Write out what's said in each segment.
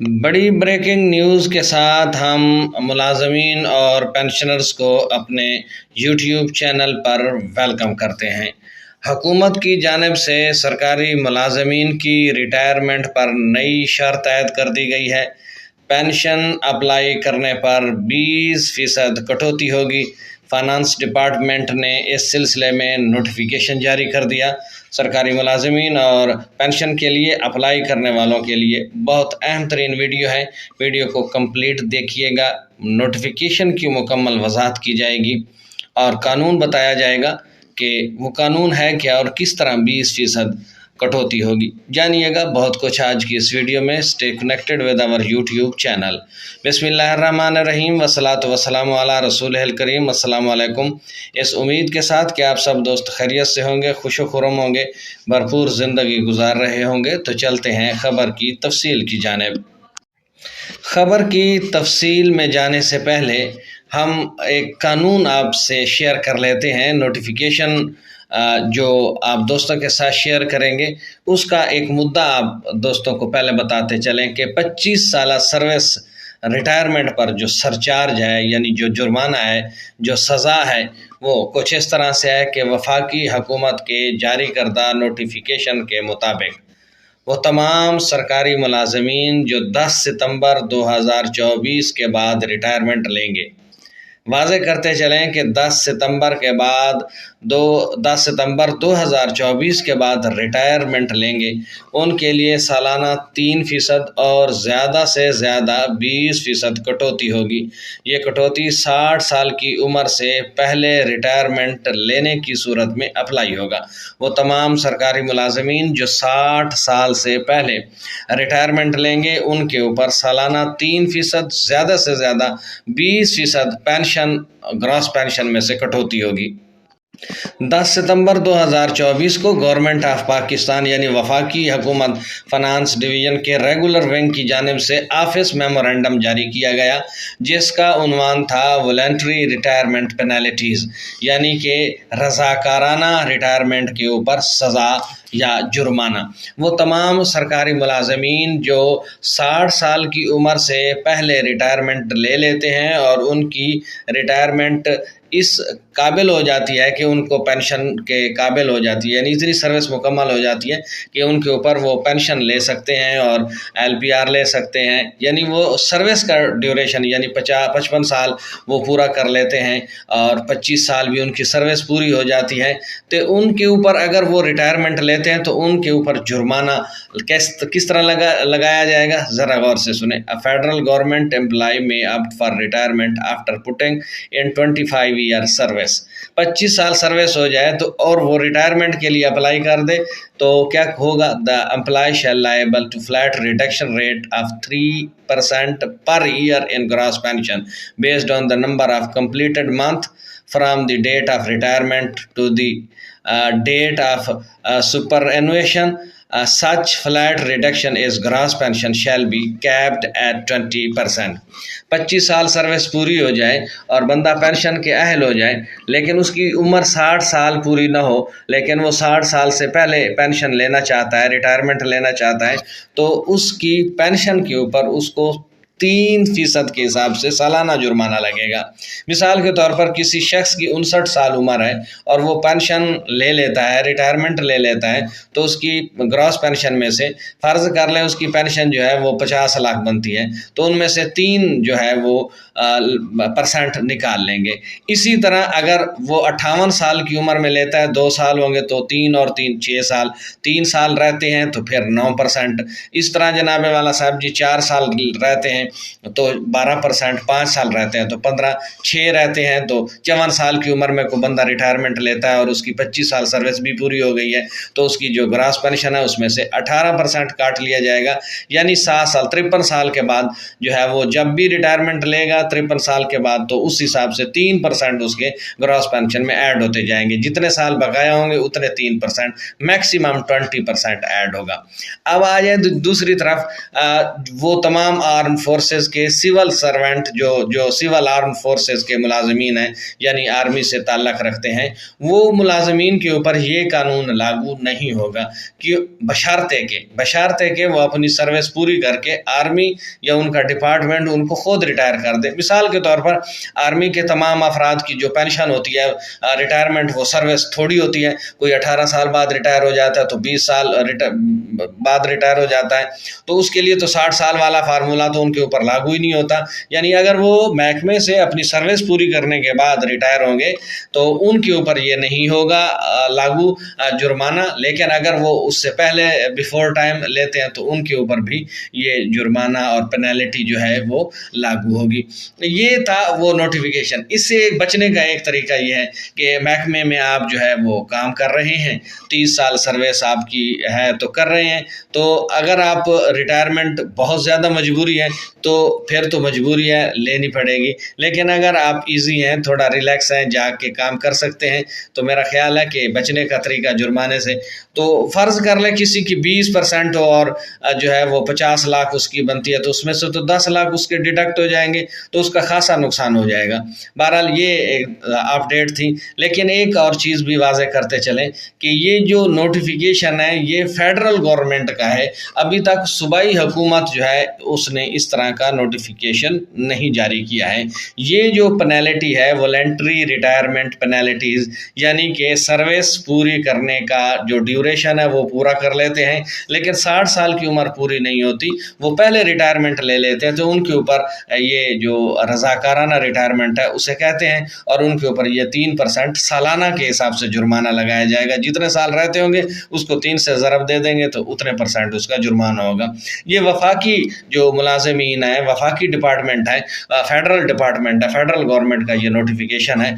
بڑی breaking news کے ساتھ ہم ملازمین اور پینشنرز کو اپنے یوٹیوب چینل پر ویلکم کرتے ہیں۔ حکومت کی جانب سے سرکاری ملازمین کی ریٹائرمنٹ پر نئی شرط عائد کر دی گئی ہے۔ پینشن اپلائی کرنے پر 20% کٹوتی ہوگی۔ فائنانس ڈپارٹمنٹ نے اس سلسلے میں نوٹیفیکیشن جاری کر دیا۔ سرکاری ملازمین اور پینشن کے لیے اپلائی کرنے والوں کے لیے بہت اہم ترین ویڈیو ہے۔ ویڈیو کو کمپلیٹ دیکھیے گا۔ نوٹیفیکیشن کی مکمل وضاحت کی جائے گی اور قانون بتایا جائے گا کہ وہ قانون ہے کیا اور کس طرح 20% کٹوتی ہوگی۔ جانیے گا بہت کچھ آج کی اس ویڈیو میں۔ Stay connected with our YouTube channel. بسم اللہ الرحمن الرحیم والصلاۃ والسلام علی رسول الکریم۔ السلام علیکم۔ اس امید کے ساتھ کہ آپ سب دوست خیریت سے ہوں گے، خوش و خرم ہوں گے، بھرپور زندگی گزار رہے ہوں گے، تو چلتے ہیں خبر کی تفصیل کی جانب۔ خبر کی تفصیل میں جانے سے پہلے ہم ایک قانون آپ سے شیئر کر لیتے ہیں۔ نوٹیفیکیشن جو آپ دوستوں کے ساتھ شیئر کریں گے اس کا ایک مدعا آپ دوستوں کو پہلے بتاتے چلیں کہ 25 سالہ سروس ریٹائرمنٹ پر جو سرچارج ہے، یعنی جو جرمانہ ہے، جو سزا ہے، وہ کچھ اس طرح سے ہے کہ وفاقی حکومت کے جاری کردہ نوٹیفیکیشن کے مطابق وہ تمام سرکاری ملازمین جو 10 ستمبر 2024 کے بعد ریٹائرمنٹ لیں گے، واضح کرتے چلیں کہ 10 ستمبر 2024 کے بعد ریٹائرمنٹ لیں گے، ان کے لیے سالانہ 3% اور زیادہ سے زیادہ 20% کٹوتی ہوگی۔ یہ کٹوتی 60 سال کی عمر سے پہلے ریٹائرمنٹ لینے کی صورت میں اپلائی ہوگا۔ وہ تمام سرکاری ملازمین جو 60 سال سے پہلے ریٹائرمنٹ لیں گے ان کے اوپر سالانہ 3%، زیادہ سے زیادہ 20% پینشن، گراس پینشن میں سے کٹوتی ہوگی۔ 10 ستمبر 2024 کو گورنمنٹ آف پاکستان یعنی وفاقی حکومت فنانس ڈویژن کے ریگولر ونگ کی جانب سے آفس میمورنڈم جاری کیا گیا، جس کا عنوان تھا والنٹری ریٹائرمنٹ پینلٹیز، یعنی کہ رضاکارانہ ریٹائرمنٹ کے اوپر سزا یا جرمانہ۔ وہ تمام سرکاری ملازمین جو 60 سال کی عمر سے پہلے ریٹائرمنٹ لے لیتے ہیں اور ان کی ریٹائرمنٹ اس قابل ہو جاتی ہے کہ ان کو پینشن کے قابل ہو جاتی ہے، یعنی اتنی سروس مکمل ہو جاتی ہے کہ ان کے اوپر وہ پینشن لے سکتے ہیں اور LPR لے سکتے ہیں، یعنی وہ سروس کا ڈیوریشن یعنی 55 سال وہ پورا کر لیتے ہیں اور 25 سال بھی ان کی سروس پوری ہو جاتی ہے، تو ان کے اوپر اگر وہ ریٹائرمنٹ لیتے ہیں تو ان کے اوپر جرمانہ کس طرح لگایا جائے گا، ذرا غور سے سنیں۔ فیڈرل گورنمنٹ امپلائی میں opt for retirement after putting in 25 year service, 25 سال سروس ہو جائے تو اور وہ ریٹائرمنٹ کے لیے اپلائی کر دے تو کیا ہوگا؟ The employee shall liable to flat reduction rate of 3% per year in gross pension based on the number of completed month from the date of retirement to the date of superannuation. Such flat reduction is gross pension shall be capped at 20%. 25 سال service پوری ہو جائے اور بندہ pension کے اہل ہو جائے لیکن اس کی عمر 60 سال پوری نہ ہو، لیکن وہ 60 سال سے پہلے پینشن لینا چاہتا ہے، ریٹائرمنٹ لینا چاہتا ہے، تو اس کی پینشن کے اوپر اس کو 3% کے حساب سے سالانہ جرمانہ لگے گا۔ مثال کے طور پر کسی شخص کی 59 سال عمر ہے اور وہ پینشن لے لیتا ہے، ریٹائرمنٹ لے لیتا ہے، تو اس کی گراس پینشن میں سے فرض کر لیں اس کی پینشن جو ہے وہ 50 لاکھ بنتی ہے، تو ان میں سے 3 جو ہے وہ % نکال لیں گے۔ اسی طرح اگر وہ 58 سال کی عمر میں لیتا ہے، 2 سال ہوں گے تو 3 اور 3 6 سال، 3 سال رہتے ہیں تو پھر 9%۔ اس طرح جناب والا صاحب جی 4 سال رہتے ہیں تو 12%، 5 سال رہتے ہیں تو 15، 6 رہتے ہیں تو 54 سال کی عمر میں کوئی بندہ ریٹائرمنٹ لیتا ہے اور اس کی 25 سال سروس بھی پوری ہو گئی ہے تو اس کی جو گراس پینشن ہے اس میں سے 18% کاٹ لیا جائے گا، یعنی 7 سال 53 سال کے بعد جو ہے وہ جب بھی ریٹائرمنٹ لے گا 53 سال کے بعد تو اس حساب سے 3% اس کے گراس پینشن میں ایڈ ہوتے جائیں گے، جتنے سال بقایا ہوں گے اتنے 3%، میکسیمم 20% ایڈ ہوگا۔ اب آ جائے دوسری طرف، وہ تمام آرم فورس فورسز کے سول سرونٹ جو سول آرم فورسز کے ملازمین ہیں یعنی آرمی سے تعلق رکھتے ہیں، وہ ملازمین کے اوپر یہ قانون لاگو نہیں ہوگا کہ بشرطے کہ وہ اپنی سروس پوری کر کے آرمی یا ان کا ڈپارٹمنٹ ان کو خود ریٹائر کر دے۔ مثال کے طور پر آرمی کے تمام افراد کی جو پینشن ہوتی ہے ریٹائرمنٹ، وہ سروس تھوڑی ہوتی ہے، کوئی 18 سال بعد ریٹائر ہو جاتا ہے تو 20 سال بعد ریٹائر ہو جاتا ہے، تو اس کے لیے تو 60 سال والا فارمولہ تو ان کے اوپر لاگو ہی نہیں ہوتا۔ یعنی اگر وہ محکمے سے اپنی سروس پوری کرنے کے بعد ریٹائر ہوں گے تو ان کے اوپر یہ نہیں ہوگا لاگو جرمانہ، لیکن اگر وہ اس سے پہلے بیفور ٹائم لیتے ہیں تو ان کے اوپر بھی یہ جرمانہ اور پینالٹی جو ہے وہ لاگو ہوگی۔ یہ تھا وہ نوٹیفیکیشن۔ اس سے بچنے کا ایک طریقہ یہ ہے کہ محکمے میں آپ جو ہے وہ کام کر رہے ہیں، 30 سال سروس آپ کی ہے تو کر رہے ہیں، تو اگر آپ ریٹائرمنٹ بہت زیادہ مجبوری ہے تو پھر تو مجبوری ہے لینی پڑے گی، لیکن اگر آپ ایزی ہیں، تھوڑا ریلیکس ہیں، جا کے کام کر سکتے ہیں، تو میرا خیال ہے کہ بچنے کا طریقہ جرمانے سے، تو فرض کر لیں کسی کی 20% ہو اور جو ہے وہ 50 لاکھ اس کی بنتی ہے تو اس میں سے تو 10 لاکھ اس کے ڈیڈکٹ ہو جائیں گے، تو اس کا خاصا نقصان ہو جائے گا۔ بہرحال یہ ایک اپ ڈیٹ تھی، لیکن ایک اور چیز بھی واضح کرتے چلیں کہ یہ جو نوٹیفیکیشن ہے یہ فیڈرل گورنمنٹ کا ہے، ابھی تک صوبائی حکومت جو ہے اس نے اس طرح کا نوٹیفیکیشن نہیں جاری کیا ہے۔ یہ جو پینالٹی ہے والنٹری ریٹائرمنٹ پینالٹیز، یعنی کہ سروس پوری کرنے کا جو ڈیوریشن ہے وہ پورا کر لیتے ہیں لیکن 60 سال کی عمر پوری نہیں ہوتی، وہ پہلے ریٹائرمنٹ لے لیتے ہیں، تو ان کے اوپر یہ جو رضاکارانہ ریٹائرمنٹ ہے اسے کہتے ہیں، اور ان کے اوپر یہ 3% سالانہ کے حساب سے جرمانہ لگایا جائے گا۔ جتنے سال رہتے ہوں گے اس کو 3 سے ضرب دے دیں گے تو اتنے % اس کا جرمانہ ہوگا۔ یہ وفاقی جو ملازمین ہیں، وفاقی ڈپارٹمنٹ ہے، فیڈرل ڈپارٹمنٹ ہے، فیڈرل گورنمنٹ کا یہ نوٹیفیکیشن ہے،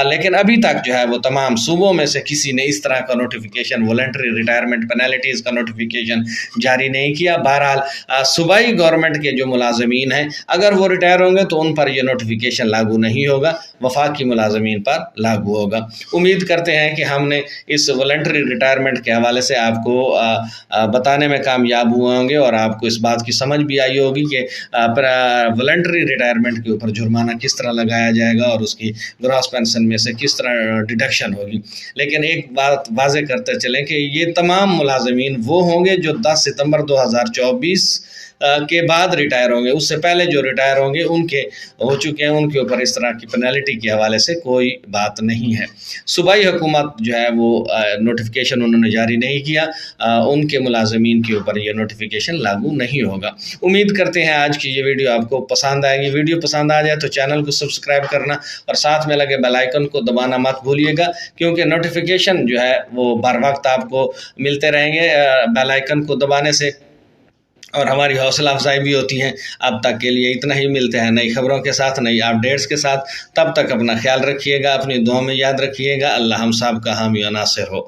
لیکن ابھی تک جو ہے وہ تمام صوبوں میں سے کسی نے اس طرح کا نوٹیفیکیشن والنٹری ریٹائرمنٹ پینالٹیز کا نوٹیفیکیشن جاری نہیں کیا۔ بہرحال صوبائی گورنمنٹ کے جو ملازمین ہیں اگر وہ ریٹائر ہوں گے تو ان پر یہ نوٹیفیکیشن لاگو نہیں ہوگا، وفاقی ملازمین پر لاگو ہوگا۔ امید کرتے ہیں کہ ہم نے اس والنٹری ریٹائرمنٹ کے حوالے سے آپ کو بتانے میں کامیاب ہوئے ہوں گے اور آپ کو اس بات کی سمجھ بھی آئی ہوگی کہ والنٹری ریٹائرمنٹ کے اوپر جرمانہ کس طرح لگایا جائے گا اور اس کی گراس پینشن میں سے کس طرح ڈیڈکشن ہوگی۔ لیکن ایک بات واضح کرتے چلیں کہ یہ تمام ملازمین وہ ہوں گے جو 10 ستمبر 2024 کے بعد ریٹائر ہوں گے، اس سے پہلے جو ریٹائر ہوں گے ان کے ہو چکے ہیں، ان کے اوپر اس طرح کی پینالٹی کے حوالے سے کوئی بات نہیں ہے۔ صوبائی حکومت جو ہے وہ نوٹیفیکیشن انہوں نے جاری نہیں کیا، ان کے ملازمین کے اوپر یہ نوٹیفیکیشن لاگو نہیں ہوگا۔ امید کرتے ہیں آج کی یہ ویڈیو آپ کو پسند آئے گی۔ ویڈیو پسند آ جائے تو چینل کو سبسکرائب کرنا اور ساتھ میں لگے بیل آئیکن کو دبانا مت بھولیے گا، کیونکہ نوٹیفیکیشن جو ہے وہ بر وقت آپ کو ملتے رہیں گے بیل آئیکن کو دبانے سے، اور ہماری حوصلہ افزائی بھی ہوتی ہے۔ اب تک کے لیے اتنا ہی، ملتے ہیں نئی خبروں کے ساتھ، نئی اپڈیٹس کے ساتھ۔ تب تک اپنا خیال رکھیے گا، اپنی دعاؤں میں یاد رکھیے گا۔ اللہ ہم سب کا حامی و ناصر ہو۔